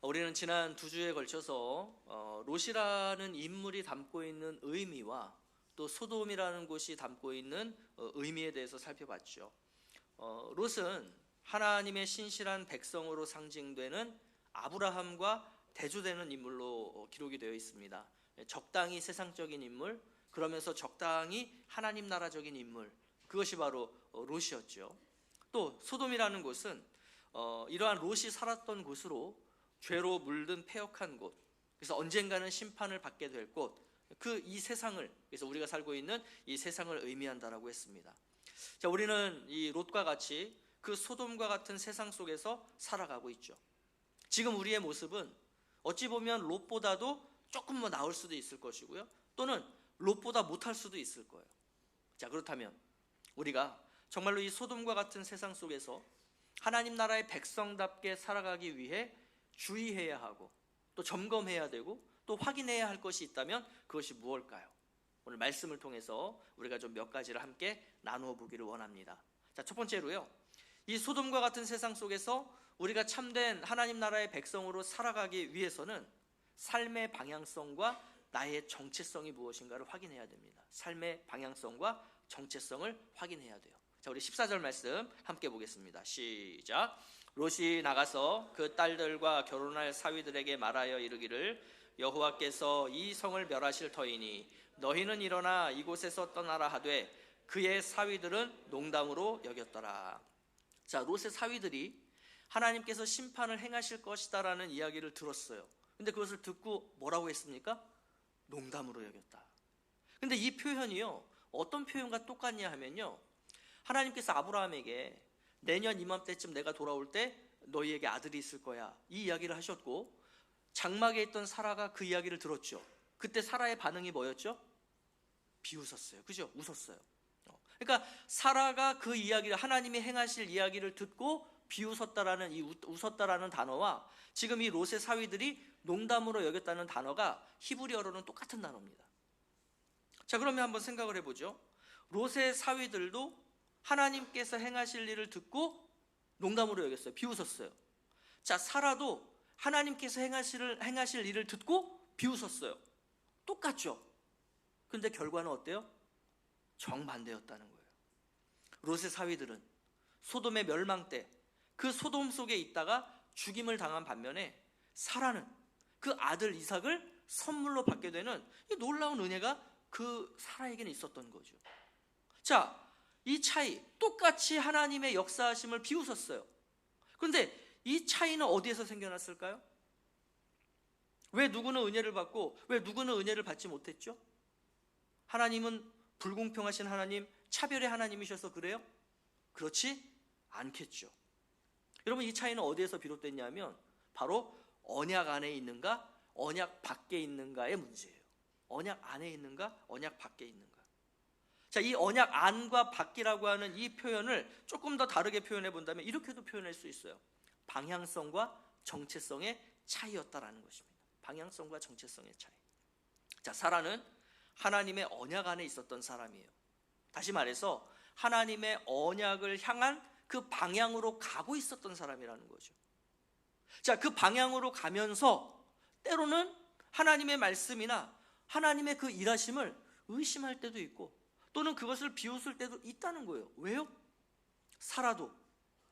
우리는 지난 두 주에 걸쳐서 롯이라는 인물이 담고 있는 의미와 또 소돔이라는 곳이 담고 있는 의미에 대해서 살펴봤죠. 롯은 하나님의 신실한 백성으로 상징되는 아브라함과 대조되는 인물로 기록이 되어 있습니다. 적당히 세상적인 인물, 그러면서 적당히 하나님 나라적인 인물, 그것이 바로 롯이었죠. 또 소돔이라는 곳은 이러한 롯이 살았던 곳으로 죄로 물든 패역한 곳, 그래서 언젠가는 심판을 받게 될 곳, 이 세상을, 그래서 우리가 살고 있는 이 세상을 의미한다라고 했습니다. 자, 우리는 이 롯과 같이 그 소돔과 같은 세상 속에서 살아가고 있죠. 지금 우리의 모습은 어찌 보면 롯보다도 조금 더 나을 수도 있을 것이고요, 또는 롯보다 못할 수도 있을 거예요. 자, 그렇다면 우리가 정말로 이 소돔과 같은 세상 속에서 하나님 나라의 백성답게 살아가기 위해 주의해야 하고 또 점검해야 되고 또 확인해야 할 것이 있다면 그것이 무엇일까요? 오늘 말씀을 통해서 우리가 좀 몇 가지를 함께 나누어 보기를 원합니다. 자, 첫 번째로요, 이 소돔과 같은 세상 속에서 우리가 참된 하나님 나라의 백성으로 살아가기 위해서는 삶의 방향성과 나의 정체성이 무엇인가를 확인해야 됩니다. 삶의 방향성과 정체성을 확인해야 돼요. 자, 우리 14절 말씀 함께 보겠습니다. 시작. 롯이 나가서 그 딸들과 결혼할 사위들에게 말하여 이르기를 여호와께서 이 성을 멸하실 터이니 너희는 일어나 이곳에서 떠나라 하되 그의 사위들은 농담으로 여겼더라. 자, 롯의 사위들이 하나님께서 심판을 행하실 것이다라는 이야기를 들었어요. 근데 그것을 듣고 뭐라고 했습니까? 농담으로 여겼다. 근데 이 표현이요, 어떤 표현과 똑같냐 하면요, 하나님께서 아브라함에게 내년 이맘때쯤 내가 돌아올 때 너희에게 아들이 있을 거야, 이 이야기를 하셨고, 장막에 있던 사라가 그 이야기를 들었죠. 그때 사라의 반응이 뭐였죠? 비웃었어요. 그죠? 웃었어요. 그러니까 사라가 그 이야기를, 하나님이 행하실 이야기를 듣고 비웃었다라는 이 웃었다라는 단어와 지금 이 롯의 사위들이 농담으로 여겼다는 단어가 히브리어로는 똑같은 단어입니다. 자, 그러면 한번 생각을 해보죠. 롯의 사위들도 하나님께서 행하실 일을 듣고 농담으로 여겼어요. 비웃었어요. 자, 사라도 하나님께서 행하실 일을 듣고 비웃었어요. 똑같죠? 근데 결과는 어때요? 정반대였다는 거예요. 롯의 사위들은 소돔의 멸망 때 그 소돔 속에 있다가 죽임을 당한 반면에 사라는 그 아들 이삭을 선물로 받게 되는 이 놀라운 은혜가 그 사라에게는 있었던 거죠. 자, 이 차이, 똑같이 하나님의 역사하심을 비웃었어요. 그런데 이 차이는 어디에서 생겨났을까요? 왜 누구는 은혜를 받고 왜 누구는 은혜를 받지 못했죠? 하나님은 불공평하신 하나님, 차별의 하나님이셔서 그래요? 그렇지 않겠죠. 여러분, 이 차이는 어디에서 비롯됐냐면 바로 언약 안에 있는가 언약 밖에 있는가의 문제예요. 언약 안에 있는가 언약 밖에 있는가. 자, 이 언약 안과 밖이라고 하는 이 표현을 조금 더 다르게 표현해 본다면 이렇게도 표현할 수 있어요. 방향성과 정체성의 차이였다라는 것입니다. 방향성과 정체성의 차이. 자, 사라는 하나님의 언약 안에 있었던 사람이에요. 다시 말해서 하나님의 언약을 향한 그 방향으로 가고 있었던 사람이라는 거죠. 자, 그 방향으로 가면서 때로는 하나님의 말씀이나 하나님의 그 일하심을 의심할 때도 있고 또는 그것을 비웃을 때도 있다는 거예요. 왜요? 사라도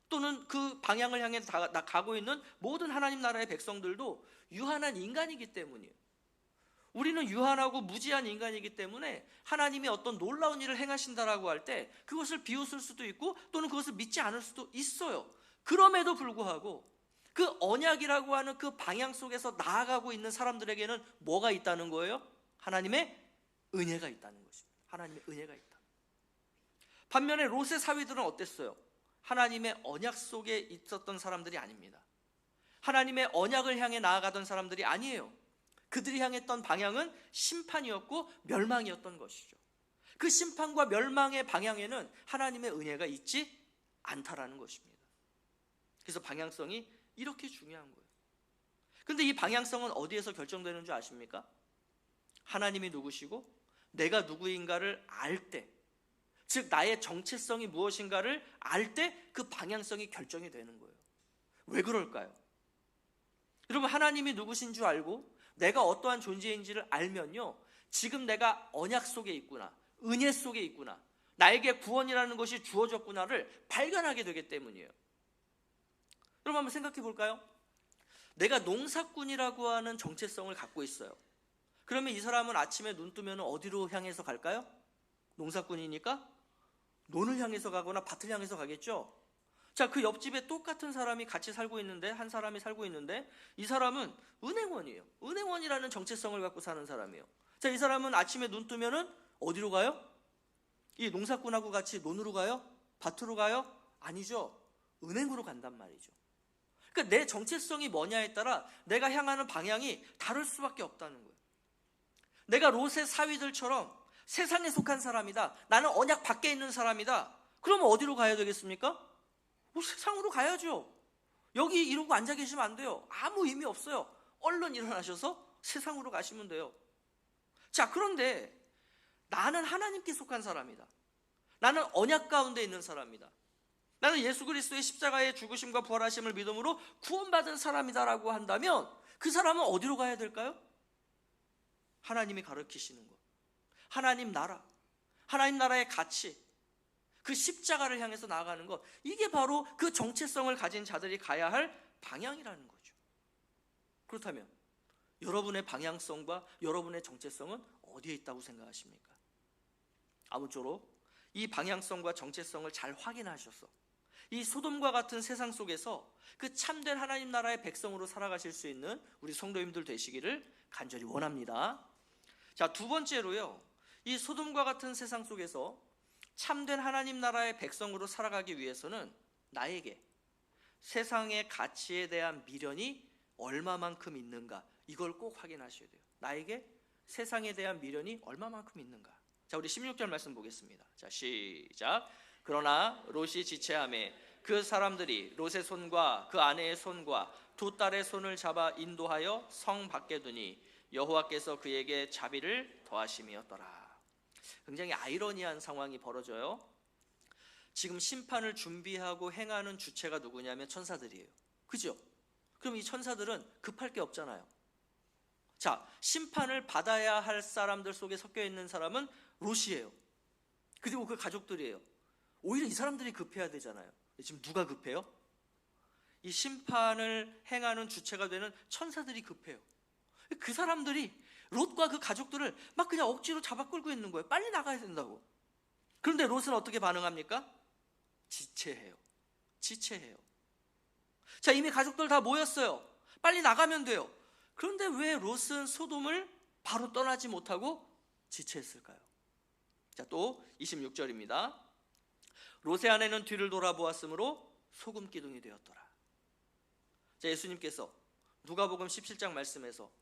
또는 그 방향을 향해 가고 있는 모든 하나님 나라의 백성들도 유한한 인간이기 때문이에요. 우리는 유한하고 무지한 인간이기 때문에 하나님이 어떤 놀라운 일을 행하신다라고 할 때 그것을 비웃을 수도 있고 또는 그것을 믿지 않을 수도 있어요. 그럼에도 불구하고 그 언약이라고 하는 그 방향 속에서 나아가고 있는 사람들에게는 뭐가 있다는 거예요? 하나님의 은혜가 있다는 것입니다. 하나님의 은혜가 있다. 반면에 롯의 사위들은 어땠어요? 하나님의 언약 속에 있었던 사람들이 아닙니다. 하나님의 언약을 향해 나아가던 사람들이 아니에요. 그들이 향했던 방향은 심판이었고 멸망이었던 것이죠. 그 심판과 멸망의 방향에는 하나님의 은혜가 있지 않다라는 것입니다. 그래서 방향성이 이렇게 중요한 거예요. 그런데 이 방향성은 어디에서 결정되는 줄 아십니까? 하나님이 누구시고 내가 누구인가를 알 때, 즉 나의 정체성이 무엇인가를 알 때 그 방향성이 결정이 되는 거예요. 왜 그럴까요? 여러분, 하나님이 누구신 줄 알고 내가 어떠한 존재인지를 알면요, 지금 내가 언약 속에 있구나, 은혜 속에 있구나, 나에게 구원이라는 것이 주어졌구나를 발견하게 되기 때문이에요. 여러분, 한번 생각해 볼까요? 내가 농사꾼이라고 하는 정체성을 갖고 있어요. 그러면 이 사람은 아침에 눈 뜨면 어디로 향해서 갈까요? 농사꾼이니까 논을 향해서 가거나 밭을 향해서 가겠죠. 자, 그 옆집에 똑같은 사람이 같이 살고 있는데, 한 사람이 살고 있는데, 이 사람은 은행원이에요. 은행원이라는 정체성을 갖고 사는 사람이에요. 자, 이 사람은 아침에 눈 뜨면은 어디로 가요? 이 농사꾼하고 같이 논으로 가요? 밭으로 가요? 아니죠. 은행으로 간단 말이죠. 그러니까 내 정체성이 뭐냐에 따라 내가 향하는 방향이 다를 수밖에 없다는 거예요. 내가 롯의 사위들처럼 세상에 속한 사람이다, 나는 언약 밖에 있는 사람이다, 그러면 어디로 가야 되겠습니까? 세상으로 가야죠. 여기 이러고 앉아 계시면 안 돼요. 아무 의미 없어요. 얼른 일어나셔서 세상으로 가시면 돼요. 자, 그런데 나는 하나님께 속한 사람이다, 나는 언약 가운데 있는 사람이다, 나는 예수 그리스도의 십자가의 죽으심과 부활하심을 믿음으로 구원받은 사람이다라고 한다면 그 사람은 어디로 가야 될까요? 하나님이 가르치시는 것, 하나님 나라, 하나님 나라의 가치, 그 십자가를 향해서 나아가는 것, 이게 바로 그 정체성을 가진 자들이 가야 할 방향이라는 거죠. 그렇다면 여러분의 방향성과 여러분의 정체성은 어디에 있다고 생각하십니까? 아무쪼록 이 방향성과 정체성을 잘 확인하셔서 이 소돔과 같은 세상 속에서 그 참된 하나님 나라의 백성으로 살아가실 수 있는 우리 성도님들 되시기를 간절히 원합니다. 자, 두 번째로요, 이 소돔과 같은 세상 속에서 참된 하나님 나라의 백성으로 살아가기 위해서는 나에게 세상의 가치에 대한 미련이 얼마만큼 있는가, 이걸 꼭 확인하셔야 돼요. 나에게 세상에 대한 미련이 얼마만큼 있는가. 자, 우리 16절 말씀 보겠습니다. 자, 시작. 그러나 롯이 지체하매 그 사람들이 롯의 손과 그 아내의 손과 두 딸의 손을 잡아 인도하여 성 밖에 두니 여호와께서 그에게 자비를 더하심이었더라. 굉장히 아이러니한 상황이 벌어져요. 지금 심판을 준비하고 행하는 주체가 누구냐면 천사들이에요. 그죠? 그럼 이 천사들은 급할 게 없잖아요. 자, 심판을 받아야 할 사람들 속에 섞여 있는 사람은 롯이에요. 그리고 그 가족들이에요. 오히려 이 사람들이 급해야 되잖아요. 지금 누가 급해요? 이 심판을 행하는 주체가 되는 천사들이 급해요. 그 사람들이 롯과 그 가족들을 막 그냥 억지로 잡아 끌고 있는 거예요. 빨리 나가야 된다고. 그런데 롯은 어떻게 반응합니까? 지체해요. 자, 이미 가족들 다 모였어요. 빨리 나가면 돼요. 그런데 왜 롯은 소돔을 바로 떠나지 못하고 지체했을까요? 자, 또 26절입니다. 롯의 아내는 뒤를 돌아보았으므로 소금 기둥이 되었더라. 자, 예수님께서 누가복음 17장 말씀에서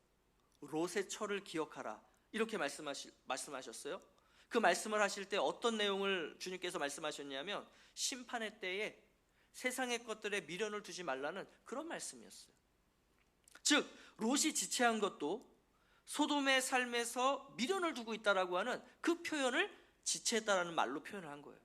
롯의 철을 기억하라, 이렇게 말씀하셨어요. 그 말씀을 하실 때 어떤 내용을 주님께서 말씀하셨냐면 심판의 때에 세상의 것들에 미련을 두지 말라는 그런 말씀이었어요. 즉 롯이 지체한 것도 소돔의 삶에서 미련을 두고 있다라고 하는 그 표현을 지체했다라는 말로 표현을 한 거예요.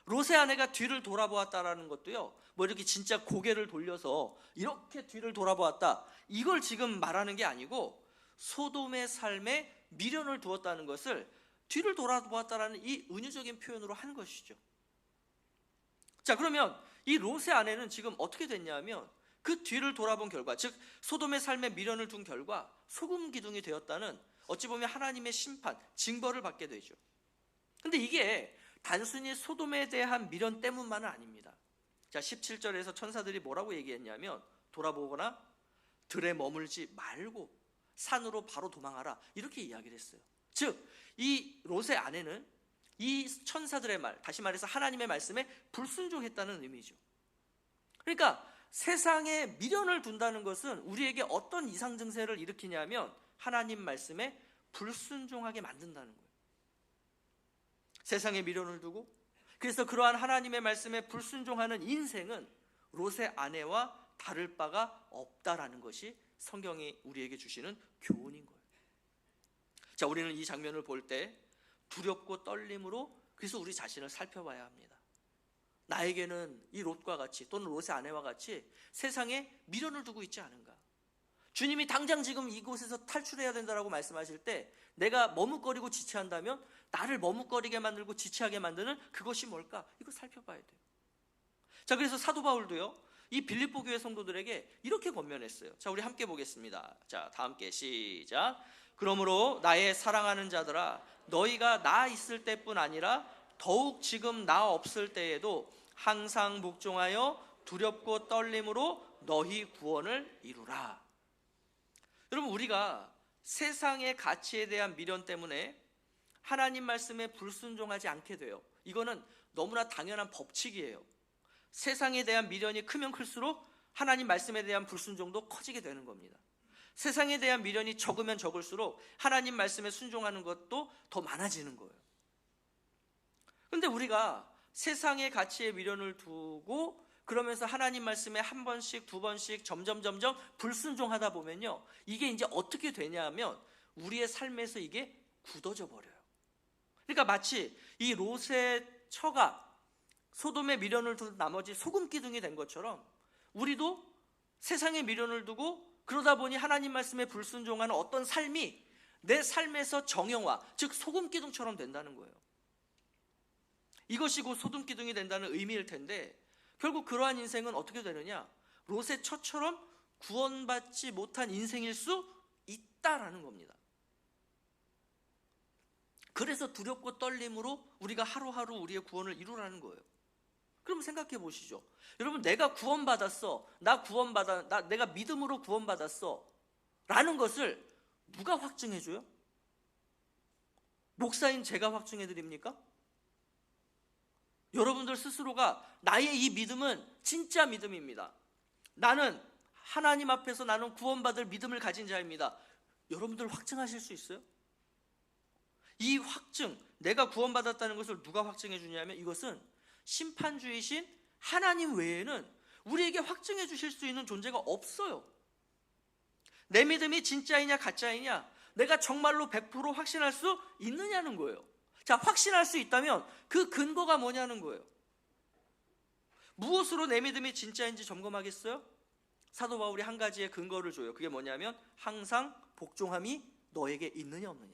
롯의 아내가 뒤를 돌아보았다라는 것도요, 뭐 이렇게 진짜 고개를 돌려서 이렇게 뒤를 돌아보았다, 이걸 지금 말하는 게 아니고 소돔의 삶에 미련을 두었다는 것을 뒤를 돌아보았다라는 이 은유적인 표현으로 한 것이죠. 자, 그러면 이 롯의 아내는 지금 어떻게 됐냐면 그 뒤를 돌아본 결과, 즉 소돔의 삶에 미련을 둔 결과 소금 기둥이 되었다는, 어찌 보면 하나님의 심판, 징벌을 받게 되죠. 근데 이게 단순히 소돔에 대한 미련 때문만은 아닙니다. 자, 17절에서 천사들이 뭐라고 얘기했냐면 돌아보거나 들에 머물지 말고 산으로 바로 도망하라, 이렇게 이야기를 했어요. 즉 이 롯의 아내는 이 천사들의 말, 다시 말해서 하나님의 말씀에 불순종했다는 의미죠. 그러니까 세상에 미련을 둔다는 것은 우리에게 어떤 이상 증세를 일으키냐면 하나님 말씀에 불순종하게 만든다는 거예요. 세상에 미련을 두고, 그래서 그러한 하나님의 말씀에 불순종하는 인생은 롯의 아내와 다를 바가 없다라는 것이 성경이 우리에게 주시는 교훈인 거예요. 자, 우리는 이 장면을 볼 때 두렵고 떨림으로 그래서 우리 자신을 살펴봐야 합니다. 나에게는 이 롯과 같이, 또는 롯의 아내와 같이 세상에 미련을 두고 있지 않은가? 주님이 당장 지금 이곳에서 탈출해야 된다라고 말씀하실 때 내가 머뭇거리고 지체한다면 나를 머뭇거리게 만들고 지체하게 만드는 그것이 뭘까? 이거 살펴봐야 돼요. 자, 그래서 사도 바울도요, 이 빌립보 교회 성도들에게 이렇게 권면했어요. 자, 우리 함께 보겠습니다. 자, 다 함께 시작. 그러므로 나의 사랑하는 자들아, 너희가 나 있을 때뿐 아니라 더욱 지금 나 없을 때에도 항상 묵종하여 두렵고 떨림으로 너희 구원을 이루라. 여러분, 우리가 세상의 가치에 대한 미련 때문에 하나님 말씀에 불순종하지 않게 돼요. 이거는 너무나 당연한 법칙이에요. 세상에 대한 미련이 크면 클수록 하나님 말씀에 대한 불순종도 커지게 되는 겁니다. 세상에 대한 미련이 적으면 적을수록 하나님 말씀에 순종하는 것도 더 많아지는 거예요. 그런데 우리가 세상의 가치에 미련을 두고 그러면서 하나님 말씀에 한 번씩 두 번씩 점점 불순종하다 보면요, 이게 이제 어떻게 되냐면 우리의 삶에서 이게 굳어져 버려요. 그러니까 마치 이 롯의 처가 소돔의 미련을 둔 나머지 소금 기둥이 된 것처럼 우리도 세상의 미련을 두고 그러다 보니 하나님 말씀에 불순종하는 어떤 삶이 내 삶에서 정형화, 즉 소금 기둥처럼 된다는 거예요. 이것이 곧 소금 기둥이 된다는 의미일 텐데, 결국 그러한 인생은 어떻게 되느냐? 롯의 처처럼 구원받지 못한 인생일 수 있다라는 겁니다. 그래서 두렵고 떨림으로 우리가 하루하루 우리의 구원을 이루라는 거예요. 그럼 생각해 보시죠. 여러분, 내가 구원받았어, 내가 믿음으로 구원받았어 라는 것을 누가 확증해 줘요? 목사인 제가 확증해 드립니까? 여러분들 스스로가 나의 이 믿음은 진짜 믿음입니다, 나는 하나님 앞에서 나는 구원받을 믿음을 가진 자입니다, 여러분들 확증하실 수 있어요? 이 확증, 내가 구원받았다는 것을 누가 확증해 주냐면 이것은 심판주이신 하나님 외에는 우리에게 확증해 주실 수 있는 존재가 없어요. 내 믿음이 진짜이냐 가짜이냐 내가 정말로 100% 확신할 수 있느냐는 거예요. 자, 확신할 수 있다면 그 근거가 뭐냐는 거예요. 무엇으로 내 믿음이 진짜인지 점검하겠어요? 사도 바울이 한 가지의 근거를 줘요. 그게 뭐냐면 항상 복종함이 너에게 있느냐 없느냐.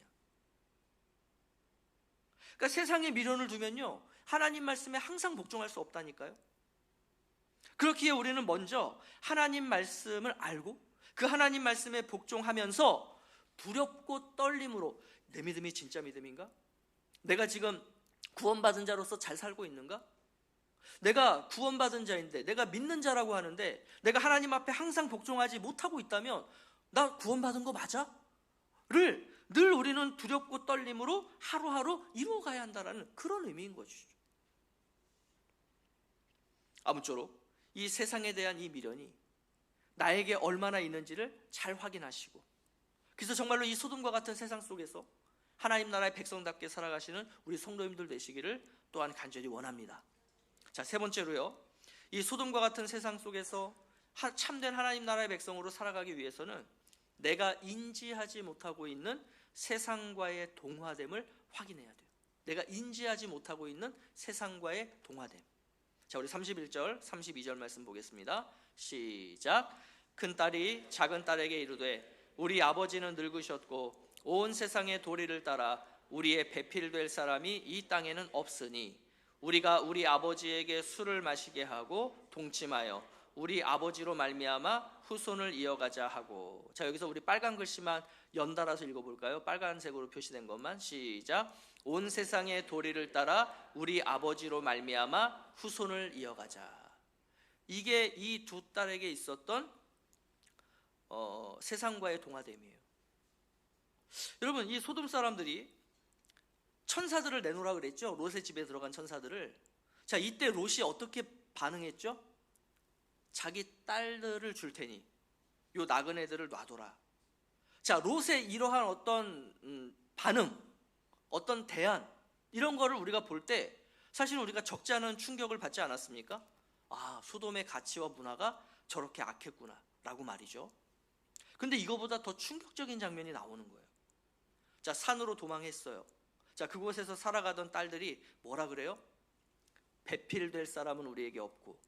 그러니까 세상에 미련을 두면요, 하나님 말씀에 항상 복종할 수 없다니까요. 그렇기에 우리는 먼저 하나님 말씀을 알고 그 하나님 말씀에 복종하면서 두렵고 떨림으로 내 믿음이 진짜 믿음인가? 내가 지금 구원받은 자로서 잘 살고 있는가? 내가 구원받은 자인데, 내가 믿는 자라고 하는데 내가 하나님 앞에 항상 복종하지 못하고 있다면 나 구원받은 거 맞아? 늘 우리는 두렵고 떨림으로 하루하루 이루어가야 한다는 그런 의미인 것이죠. 아무쪼록 이 세상에 대한 이 미련이 나에게 얼마나 있는지를 잘 확인하시고, 그래서 정말로 이 소돔과 같은 세상 속에서 하나님 나라의 백성답게 살아가시는 우리 성도님들 되시기를 또한 간절히 원합니다. 자, 세 번째로요, 이 소돔과 같은 세상 속에서 참된 하나님 나라의 백성으로 살아가기 위해서는 내가 인지하지 못하고 있는 세상과의 동화됨을 확인해야 돼요. 내가 인지하지 못하고 있는 세상과의 동화됨. 자, 우리 31절 32절 말씀 보겠습니다. 시작. 큰 딸이 작은 딸에게 이르되 우리 아버지는 늙으셨고 온 세상의 도리를 따라 우리의 배필될 사람이 이 땅에는 없으니 우리가 우리 아버지에게 술을 마시게 하고 동침하여 우리 아버지로 말미암아 후손을 이어가자 하고. 자, 여기서 우리 빨간 글씨만 연달아서 읽어볼까요? 빨간색으로 표시된 것만. 시작. 온 세상의 도리를 따라 우리 아버지로 말미암아 후손을 이어가자. 이게 이 두 딸에게 있었던 세상과의 동화됨이에요. 여러분, 이 소돔 사람들이 천사들을 내놓으라 그랬죠. 롯의 집에 들어간 천사들을. 자, 이때 롯이 어떻게 반응했죠? 자기 딸들을 줄 테니 요 나그네들을 놔둬라. 자, 롯의 이러한 어떤 반응, 어떤 대안, 이런 거를 우리가 볼 때 사실 우리가 적지 않은 충격을 받지 않았습니까? 아, 소돔의 가치와 문화가 저렇게 악했구나 라고 말이죠. 근데 이거보다 더 충격적인 장면이 나오는 거예요. 자, 산으로 도망했어요. 자, 그곳에서 살아가던 딸들이 뭐라 그래요? 배필될 사람은 우리에게 없고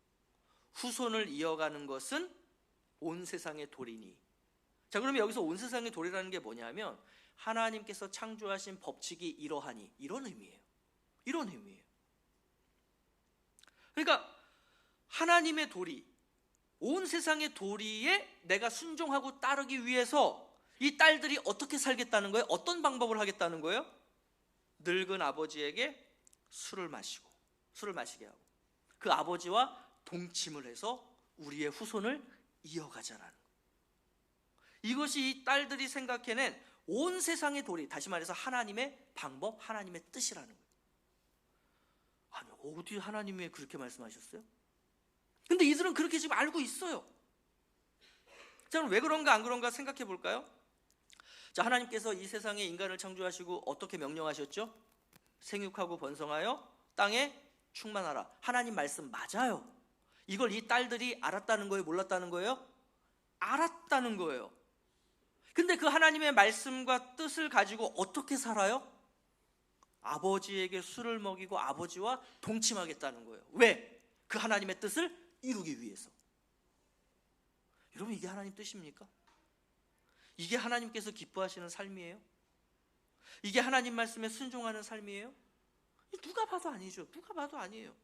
후손을 이어가는 것은 온 세상의 도리니 자, 그러면 여기서 온 세상의 도리라는 게 뭐냐면 하나님께서 창조하신 법칙이 이러하니, 이런 의미예요. 이런 의미예요. 그러니까 하나님의 도리, 온 세상의 도리에 내가 순종하고 따르기 위해서 이 딸들이 어떻게 살겠다는 거예요? 어떤 방법을 하겠다는 거예요? 늙은 아버지에게 술을 마시게 하고 그 아버지와 동침을 해서 우리의 후손을 이어가자라는 거예요. 이것이 이 딸들이 생각해낸 온 세상의 도리, 다시 말해서 하나님의 방법, 하나님의 뜻이라는 거예요. 아니, 어디 하나님이 그렇게 말씀하셨어요? 근데 이들은 그렇게 지금 알고 있어요. 자, 그럼 왜 그런가 안 그런가 생각해 볼까요? 자, 하나님께서 이 세상에 인간을 창조하시고 어떻게 명령하셨죠? 생육하고 번성하여 땅에 충만하라. 하나님 말씀 맞아요. 이걸 이 딸들이 알았다는 거예요? 몰랐다는 거예요? 알았다는 거예요. 근데 그 하나님의 말씀과 뜻을 가지고 어떻게 살아요? 아버지에게 술을 먹이고 아버지와 동침하겠다는 거예요. 왜? 그 하나님의 뜻을 이루기 위해서. 여러분, 이게 하나님 뜻입니까? 이게 하나님께서 기뻐하시는 삶이에요? 이게 하나님 말씀에 순종하는 삶이에요? 누가 봐도 아니죠. 누가 봐도 아니에요.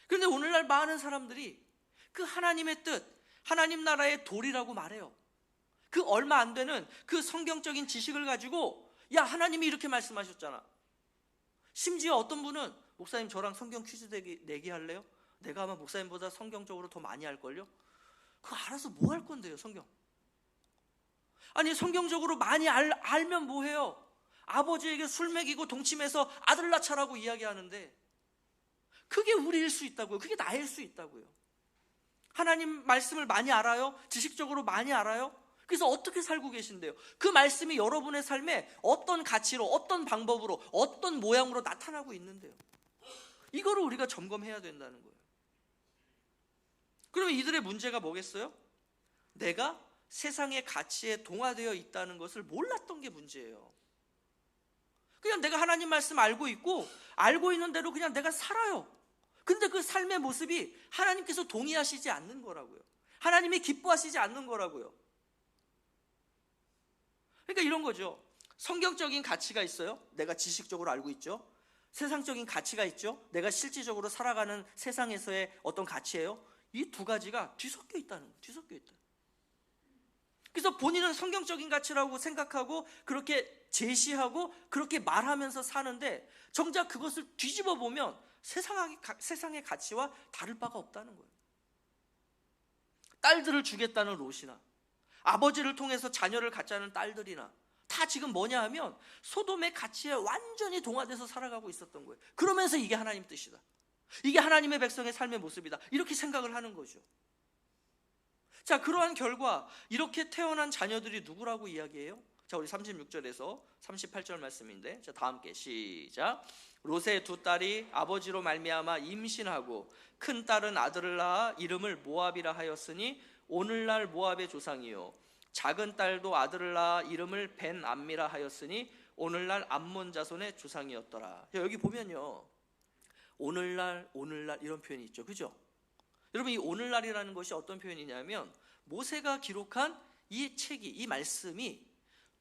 그런데 오늘날 많은 사람들이 그 하나님의 뜻, 하나님 나라의 도리라고 말해요. 그 얼마 안 되는 그 성경적인 지식을 가지고 야, 하나님이 이렇게 말씀하셨잖아. 심지어 어떤 분은 목사님 저랑 성경 퀴즈 내기 할래요? 내가 아마 목사님보다 성경적으로 더 많이 할걸요? 그거 알아서 뭐 할 건데요, 성경? 아니, 성경적으로 많이 알면 뭐해요? 아버지에게 술 먹이고 동침해서 아들 낳자라고 이야기하는데 그게 우리일 수 있다고요. 그게 나일 수 있다고요. 하나님 말씀을 많이 알아요? 지식적으로 많이 알아요? 그래서 어떻게 살고 계신데요? 그 말씀이 여러분의 삶에 어떤 가치로, 어떤 방법으로, 어떤 모양으로 나타나고 있는데요? 이거를 우리가 점검해야 된다는 거예요. 그러면 이들의 문제가 뭐겠어요? 내가 세상의 가치에 동화되어 있다는 것을 몰랐던 게 문제예요. 그냥 내가 하나님 말씀 알고 있고 알고 있는 대로 그냥 내가 살아요. 근데 그 삶의 모습이 하나님께서 동의하시지 않는 거라고요. 하나님이 기뻐하시지 않는 거라고요. 그러니까 이런 거죠. 성경적인 가치가 있어요. 내가 지식적으로 알고 있죠. 세상적인 가치가 있죠. 내가 실질적으로 살아가는 세상에서의 어떤 가치예요. 이 두 가지가 뒤섞여 있다는 거예요. 뒤섞여 있다. 그래서 본인은 성경적인 가치라고 생각하고 그렇게 제시하고 그렇게 말하면서 사는데 정작 그것을 뒤집어 보면 세상의 가치와 다를 바가 없다는 거예요. 딸들을 주겠다는 롯이나 아버지를 통해서 자녀를 갖자는 딸들이나 다 지금 뭐냐 하면 소돔의 가치에 완전히 동화돼서 살아가고 있었던 거예요. 그러면서 이게 하나님 뜻이다, 이게 하나님의 백성의 삶의 모습이다, 이렇게 생각을 하는 거죠. 자, 그러한 결과 이렇게 태어난 자녀들이 누구라고 이야기해요? 자, 우리 36절에서 38절 말씀인데, 자, 다 함께 시작. 롯의 두 딸이 아버지로 말미암아 임신하고 큰 딸은 아들을 낳아 이름을 모압이라 하였으니 오늘날 모압의 조상이요, 작은 딸도 아들을 낳아 이름을 벤 암미라 하였으니 오늘날 암몬 자손의 조상이었더라. 여기 보면요, 오늘날 이런 표현이 있죠, 그죠? 여러분, 이 오늘날이라는 것이 어떤 표현이냐면 모세가 기록한 이 책이, 이 말씀이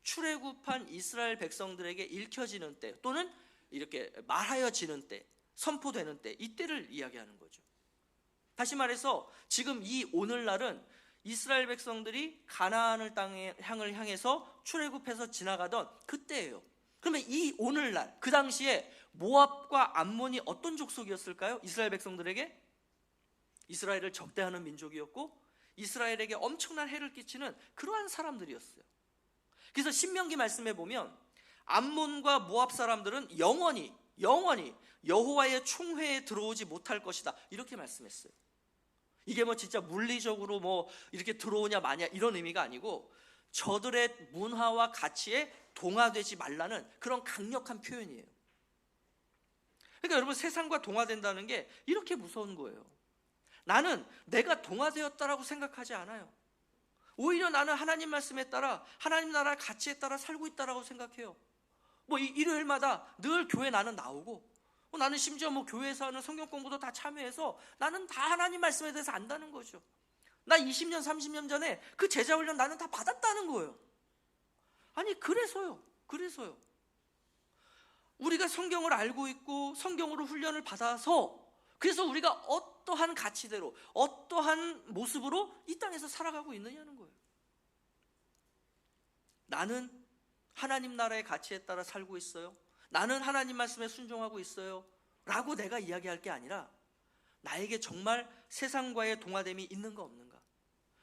출애굽한 이스라엘 백성들에게 읽혀지는 때 또는 이렇게 말하여지는 때, 선포되는 때, 이때를 이야기하는 거죠. 다시 말해서 지금 이 오늘날은 이스라엘 백성들이 가나안 땅을 향해서 출애굽해서 지나가던 그때예요. 그러면 이 오늘날, 그 당시에 모압과 암몬이 어떤 족속이었을까요? 이스라엘 백성들에게 이스라엘을 적대하는 민족이었고 이스라엘에게 엄청난 해를 끼치는 그러한 사람들이었어요. 그래서 신명기 말씀에 보면 암몬과 모압 사람들은 영원히 여호와의 총회에 들어오지 못할 것이다, 이렇게 말씀했어요. 이게 뭐 진짜 물리적으로 뭐 이렇게 들어오냐 마냐 이런 의미가 아니고 저들의 문화와 가치에 동화되지 말라는 그런 강력한 표현이에요. 그러니까 여러분, 세상과 동화된다는 게 이렇게 무서운 거예요. 나는 내가 동화되었다라고 생각하지 않아요. 오히려 나는 하나님 말씀에 따라 하나님 나라 가치에 따라 살고 있다라고 생각해요. 뭐 일요일마다 늘 교회 나는 나오고 나는 심지어 뭐 교회에서 하는 성경 공부도 다 참여해서 나는 다 하나님 말씀에 대해서 안다는 거죠. 나 20년, 30년 전에 그 제자 훈련 나는 다 받았다는 거예요. 아니, 그래서요. 우리가 성경을 알고 있고 성경으로 훈련을 받아서, 그래서 우리가 어떠한 가치대로, 어떠한 모습으로 이 땅에서 살아가고 있느냐는 거예요. 나는 하나님 나라의 가치에 따라 살고 있어요, 나는 하나님 말씀에 순종하고 있어요 라고 내가 이야기할 게 아니라, 나에게 정말 세상과의 동화됨이 있는가 없는가,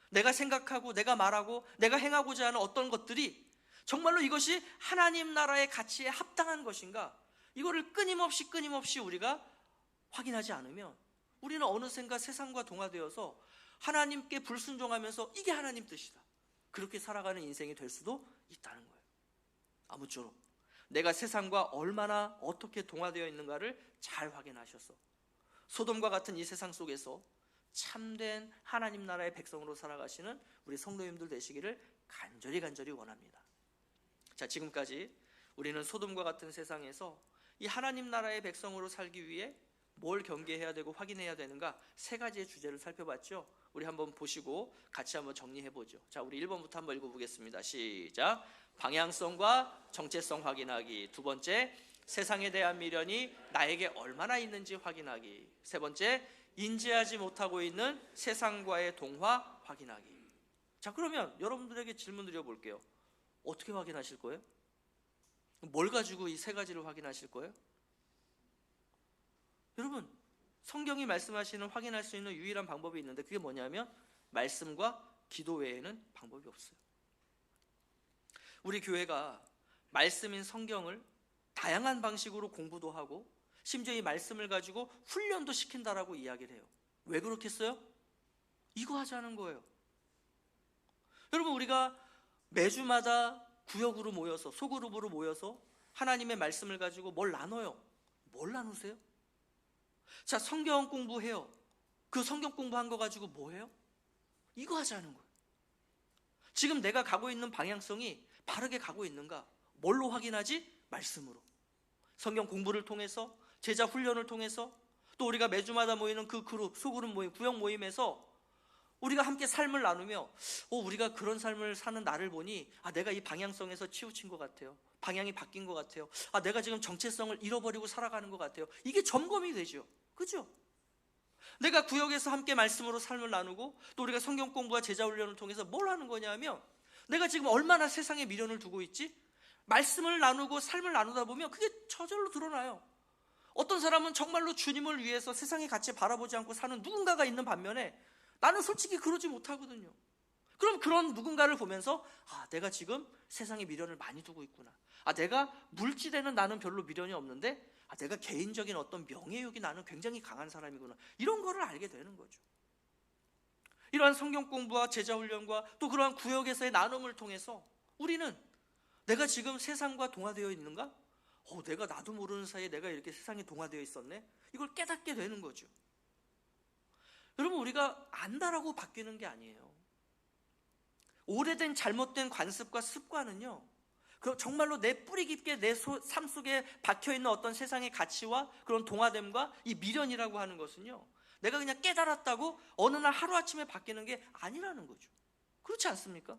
내가 생각하고 내가 말하고 내가 행하고자 하는 어떤 것들이 정말로 이것이 하나님 나라의 가치에 합당한 것인가, 이거를 끊임없이 우리가 확인하지 않으면 우리는 어느샌가 세상과 동화되어서 하나님께 불순종하면서 이게 하나님 뜻이다, 그렇게 살아가는 인생이 될 수도 있다는 거예요. 아무쪼록 내가 세상과 얼마나 어떻게 동화되어 있는가를 잘 확인하셔서 소돔과 같은 이 세상 속에서 참된 하나님 나라의 백성으로 살아가시는 우리 성도님들 되시기를 간절히 원합니다. 자, 지금까지 우리는 소돔과 같은 세상에서 이 하나님 나라의 백성으로 살기 위해 뭘 경계해야 되고 확인해야 되는가, 세 가지의 주제를 살펴봤죠. 우리 한번 보시고 같이 한번 정리해보죠. 자, 우리 1번부터 한번 읽어보겠습니다. 시작. 방향성과 정체성 확인하기. 두 번째, 세상에 대한 미련이 나에게 얼마나 있는지 확인하기. 세 번째, 인지하지 못하고 있는 세상과의 동화 확인하기. 자, 그러면 여러분들에게 질문 드려볼게요. 어떻게 확인하실 거예요? 뭘 가지고 이 세 가지를 확인하실 거예요? 여러분, 성경이 말씀하시는 확인할 수 있는 유일한 방법이 있는데, 그게 뭐냐면 말씀과 기도 외에는 방법이 없어요. 우리 교회가 말씀인 성경을 다양한 방식으로 공부도 하고 심지어 이 말씀을 가지고 훈련도 시킨다라고 이야기를 해요. 왜 그렇겠어요? 이거 하자는 거예요. 여러분, 우리가 매주마다 구역으로 모여서, 소그룹으로 모여서 하나님의 말씀을 가지고 뭘 나눠요. 뭘 나누세요? 자, 성경 공부해요. 그 성경 공부한 거 가지고 뭐 해요? 이거 하자는 거예요. 지금 내가 가고 있는 방향성이 바르게 가고 있는가? 뭘로 확인하지? 말씀으로. 성경 공부를 통해서, 제자 훈련을 통해서, 또 우리가 매주마다 모이는 그 그룹, 소그룹 모임, 구역 모임에서 우리가 함께 삶을 나누며 우리가 그런 삶을 사는 나를 보니 내가 이 방향성에서 치우친 것 같아요. 방향이 바뀐 것 같아요. 내가 지금 정체성을 잃어버리고 살아가는 것 같아요. 이게 점검이 되죠. 그죠? 내가 구역에서 함께 말씀으로 삶을 나누고 또 우리가 성경 공부와 제자 훈련을 통해서 뭘 하는 거냐면, 내가 지금 얼마나 세상에 미련을 두고 있지? 말씀을 나누고 삶을 나누다 보면 그게 저절로 드러나요. 어떤 사람은 정말로 주님을 위해서 세상의 가치 바라보지 않고 사는 누군가가 있는 반면에 나는 솔직히 그러지 못하거든요. 그럼 그런 누군가를 보면서 내가 지금 세상에 미련을 많이 두고 있구나. 내가 물질에는 나는 별로 미련이 없는데 내가 개인적인 어떤 명예욕이 나는 굉장히 강한 사람이구나. 이런 거를 알게 되는 거죠. 이러한 성경 공부와 제자 훈련과 또 그러한 구역에서의 나눔을 통해서 우리는 내가 지금 세상과 동화되어 있는가? 내가 나도 모르는 사이에 내가 이렇게 세상에 동화되어 있었네? 이걸 깨닫게 되는 거죠. 여러분, 우리가 안다라고 바뀌는 게 아니에요. 오래된 잘못된 관습과 습관은요, 정말로 내 뿌리 깊게 내 삶 속에 박혀있는 어떤 세상의 가치와 그런 동화됨과 이 미련이라고 하는 것은요, 내가 그냥 깨달았다고 어느 날 하루아침에 바뀌는 게 아니라는 거죠. 그렇지 않습니까?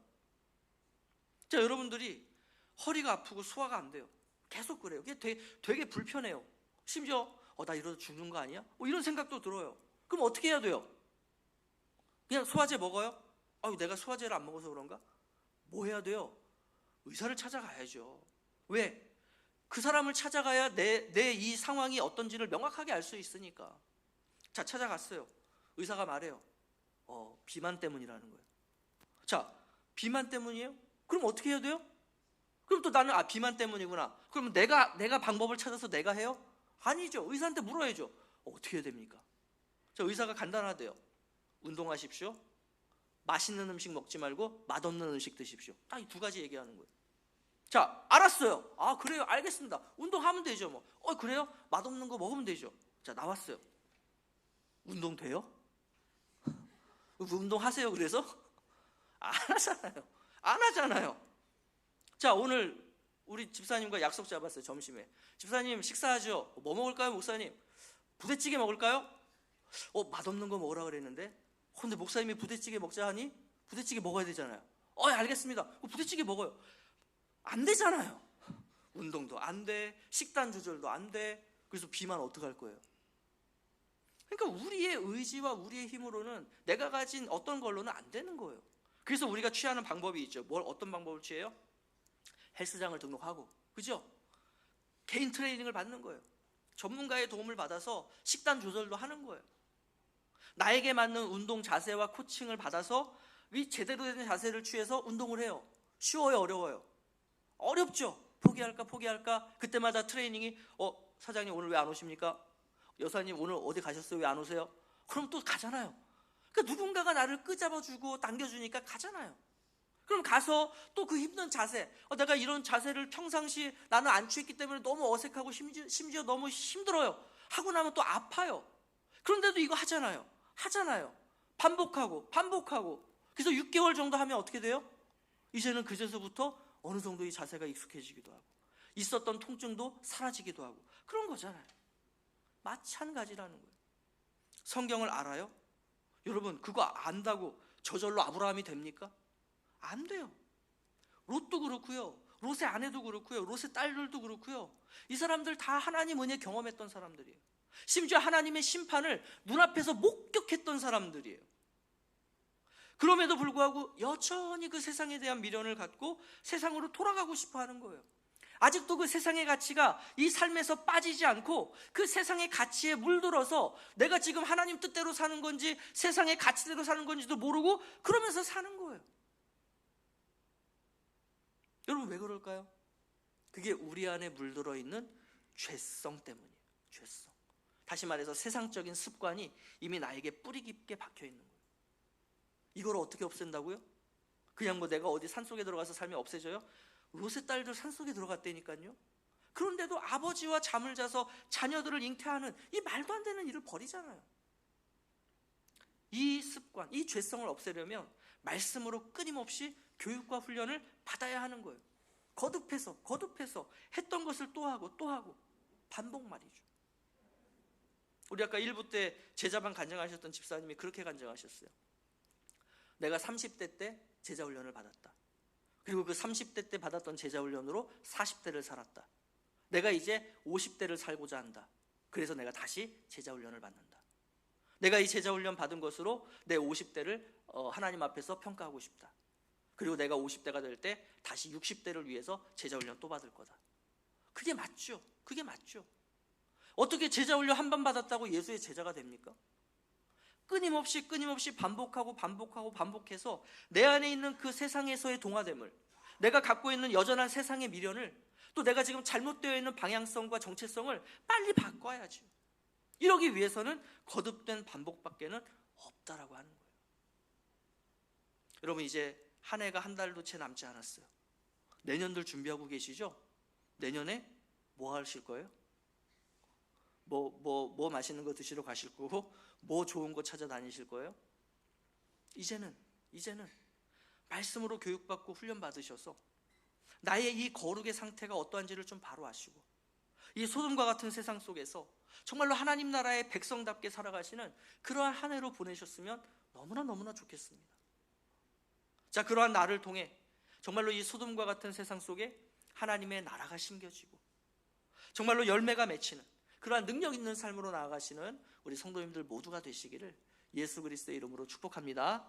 자, 여러분들이 허리가 아프고 소화가 안 돼요. 계속 그래요. 그게 되게 불편해요. 심지어 나 이러다 죽는 거 아니야? 이런 생각도 들어요. 그럼 어떻게 해야 돼요? 그냥 소화제 먹어요? 내가 소화제를 안 먹어서 그런가? 뭐 해야 돼요? 의사를 찾아가야죠. 왜? 그 사람을 찾아가야 내 이 상황이 어떤지를 명확하게 알 수 있으니까. 자, 찾아갔어요. 의사가 말해요. 비만 때문이라는 거예요. 자, 비만 때문이에요? 그럼 어떻게 해야 돼요? 그럼 또 나는 비만 때문이구나. 그러면 내가 방법을 찾아서 내가 해요? 아니죠. 의사한테 물어야죠. 어떻게 해야 됩니까? 자, 의사가 간단하대요. 운동하십시오. 맛있는 음식 먹지 말고 맛없는 음식 드십시오. 딱 이 두 가지 얘기하는 거예요. 자, 알았어요. 그래요. 알겠습니다. 운동하면 되죠. 뭐. 그래요? 맛없는 거 먹으면 되죠. 자, 나왔어요. 운동 돼요? 운동하세요. 그래서? 안 하잖아요. 안 하잖아요. 자, 오늘 우리 집사님과 약속 잡았어요. 점심에. 집사님 식사하죠. 뭐 먹을까요, 목사님? 부대찌개 먹을까요? 맛없는 거 먹으라 그랬는데 근데 목사님이 부대찌개 먹자 하니 부대찌개 먹어야 되잖아요. 알겠습니다. 부대찌개 먹어요. 안 되잖아요. 운동도 안 돼, 식단 조절도 안 돼. 그래서 비만 어떡할 거예요? 그러니까 우리의 의지와 우리의 힘으로는, 내가 가진 어떤 걸로는 안 되는 거예요. 그래서 우리가 취하는 방법이 있죠. 어떤 방법을 취해요? 헬스장을 등록하고, 그죠? 개인 트레이닝을 받는 거예요. 전문가의 도움을 받아서 식단 조절도 하는 거예요. 나에게 맞는 운동 자세와 코칭을 받아서 이 제대로 된 자세를 취해서 운동을 해요. 쉬워요, 어려워요? 어렵죠. 포기할까? 그때마다 트레이닝이 사장님 오늘 왜 안 오십니까? 여사님 오늘 어디 가셨어요? 왜 안 오세요? 그럼 또 가잖아요. 그러니까 누군가가 나를 끄잡아주고 당겨주니까 가잖아요. 그럼 가서 또 그 힘든 자세, 내가 이런 자세를 평상시 나는 안 취했기 때문에 너무 어색하고 심지어 너무 힘들어요. 하고 나면 또 아파요. 그런데도 이거 하잖아요. 반복하고. 그래서 6개월 정도 하면 어떻게 돼요? 이제는 그제서부터 어느 정도 이 자세가 익숙해지기도 하고, 있었던 통증도 사라지기도 하고, 그런 거잖아요. 마찬가지라는 거예요. 성경을 알아요? 여러분, 그거 안다고 저절로 아브라함이 됩니까? 안 돼요. 롯도 그렇고요, 롯의 아내도 그렇고요, 롯의 딸들도 그렇고요. 이 사람들 다 하나님 은혜 경험했던 사람들이에요. 심지어 하나님의 심판을 눈앞에서 목격했던 사람들이에요. 그럼에도 불구하고 여전히 그 세상에 대한 미련을 갖고 세상으로 돌아가고 싶어 하는 거예요. 아직도 그 세상의 가치가 이 삶에서 빠지지 않고 그 세상의 가치에 물들어서 내가 지금 하나님 뜻대로 사는 건지 세상의 가치대로 사는 건지도 모르고 그러면서 사는 거예요. 여러분, 왜 그럴까요? 그게 우리 안에 물들어 있는 죄성 때문이에요. 죄성. 다시 말해서 세상적인 습관이 이미 나에게 뿌리 깊게 박혀 있는 거예요. 이걸 어떻게 없앤다고요? 그냥 내가 어디 산속에 들어가서 살면 없애져요? 롯의 딸들 산속에 들어갔다니까요. 그런데도 아버지와 잠을 자서 자녀들을 잉태하는 이 말도 안 되는 일을 벌이잖아요. 이 습관, 이 죄성을 없애려면 말씀으로 끊임없이 교육과 훈련을 받아야 하는 거예요. 거듭해서 했던 것을 또 하고 반복 말이죠. 우리 아까 1부 때 제자반 간증하셨던 집사님이 그렇게 간증하셨어요. 내가 30대 때 제자훈련을 받았다. 그리고 그 30대 때 받았던 제자훈련으로 40대를 살았다. 내가 이제 50대를 살고자 한다. 그래서 내가 다시 제자훈련을 받는다. 내가 이 제자훈련 받은 것으로 내 50대를 하나님 앞에서 평가하고 싶다. 그리고 내가 50대가 될 때 다시 60대를 위해서 제자훈련 또 받을 거다. 그게 맞죠. 어떻게 제자훈련 한 번 받았다고 예수의 제자가 됩니까? 끊임없이 반복해서 내 안에 있는 그 세상에서의 동화됨을, 내가 갖고 있는 여전한 세상의 미련을, 또 내가 지금 잘못되어 있는 방향성과 정체성을 빨리 바꿔야죠. 이러기 위해서는 거듭된 반복밖에는 없다라고 하는 거예요. 여러분, 이제 한 해가 한 달도 채 남지 않았어요. 내년들 준비하고 계시죠? 내년에 뭐 하실 거예요? 뭐 맛있는 거 드시러 가실 거고, 뭐 좋은 거 찾아다니실 거예요? 이제는 말씀으로 교육받고 훈련 받으셔서 나의 이 거룩의 상태가 어떠한지를 좀 바로 아시고, 이 소돔과 같은 세상 속에서 정말로 하나님 나라의 백성답게 살아가시는 그러한 한 해로 보내셨으면 너무나 좋겠습니다. 자, 그러한 나를 통해 정말로 이 소돔과 같은 세상 속에 하나님의 나라가 심겨지고 정말로 열매가 맺히는 그러한 능력 있는 삶으로 나아가시는 우리 성도님들 모두가 되시기를 예수 그리스도의 이름으로 축복합니다.